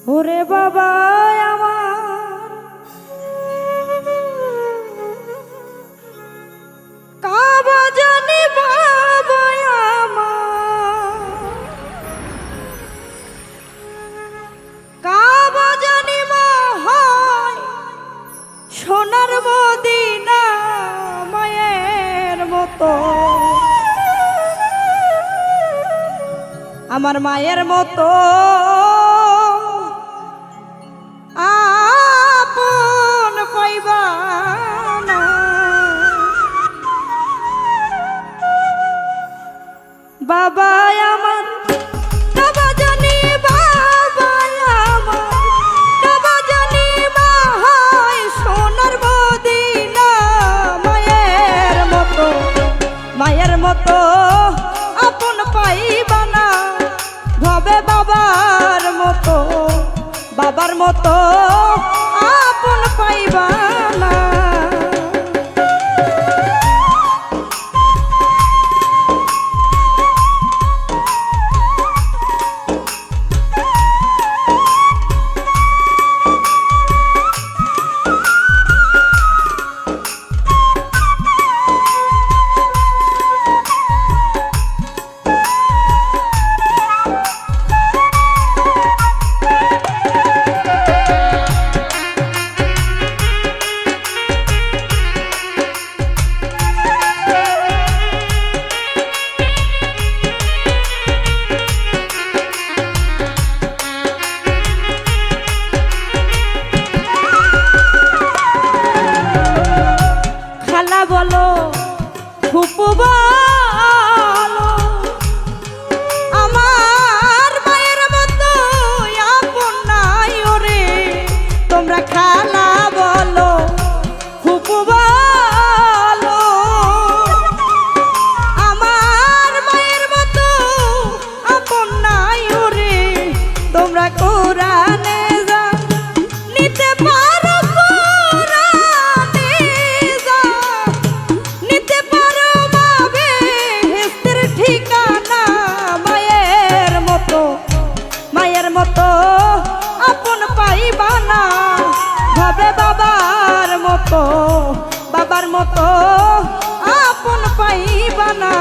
ওরে বাবা আমার কাবা জানি বাবা আমার কাবা জানি মা হয় সোনার মদিনা মায়ের মতো আমার মায়ের মতো আপন পাইবা না বাবা আমার কাবা জানি বাবা আমার কাবা জানি মা হয় সোনার মদিনা মায়ের মতো আপন পাইবা না ভবে বাবার মতো আপন পাইবা না বলো ফুপু বলো আমার মায়ের মতো আপন নাই ওরে তোমরা খালা বলো ফুপু বলো আমার মায়ের মতো আপন নাই ওরে তোমরা কোরআনে যা নিতে পারো মতো আপন পাইবা না ভাবে বাবার মতো আপন পাইবা না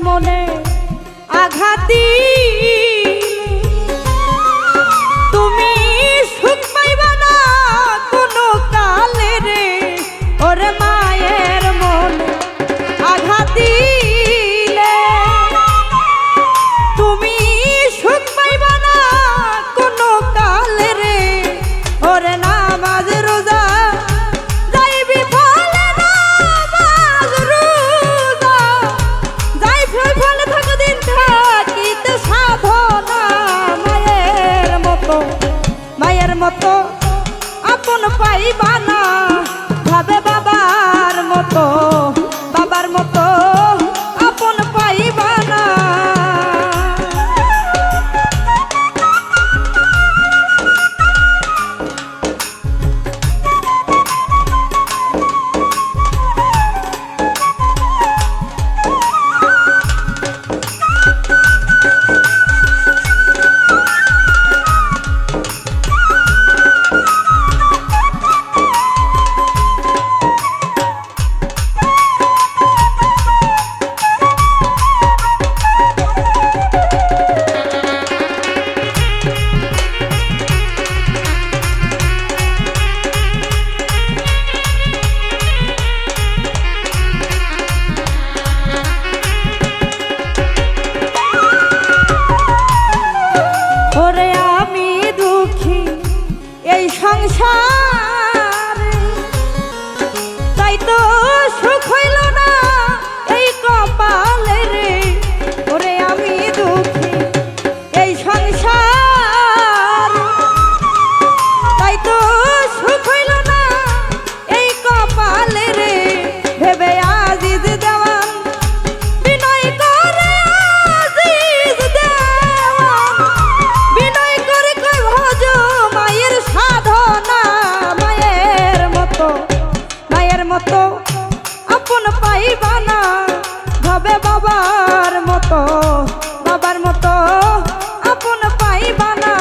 মনে আঘাত তুমি সুখ পাইবা না কোনো কালে রে ওরে মায়ের মনে আঘাত দিলে তুমি সুখ পাইবা না কোনো কালে রে ওরে নামাজ রোজা যাইবি ফলে নামাজ রোজা ফলে থাকো দিন থাকিতে মতো বাবার মতো আপন পাইবা না।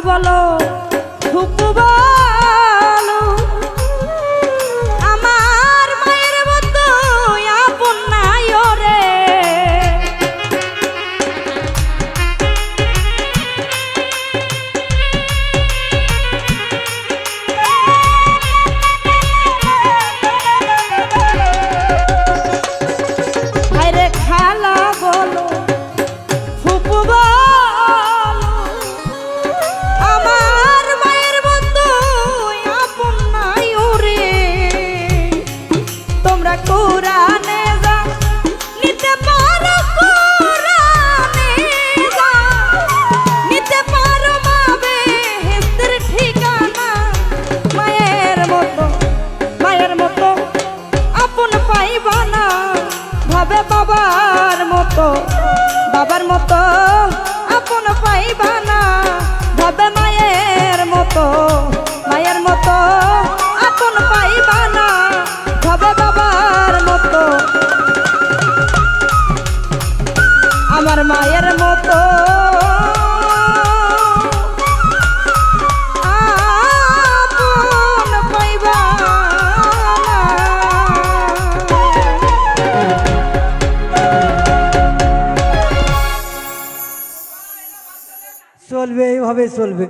বলো ফুপু বলো আমার মায়ের মতো আপন নাই ওরে। হায়রে খালা বলো ফুপু কোরআনে যা নিতে পারো, কোরআনে যা নিতে পারো মা বেহেশতের ঠিকানা। মায়ের মতো আপন পাইবা না, ভাবে বাবার মতো আপন পাইবা না। ভাবে মায়ের মতো আপন পাইবা না। ভাবে বাবার মতো আমার মায়ের মতো আপন পাইবা না। চলবে, এইভাবে চলবে।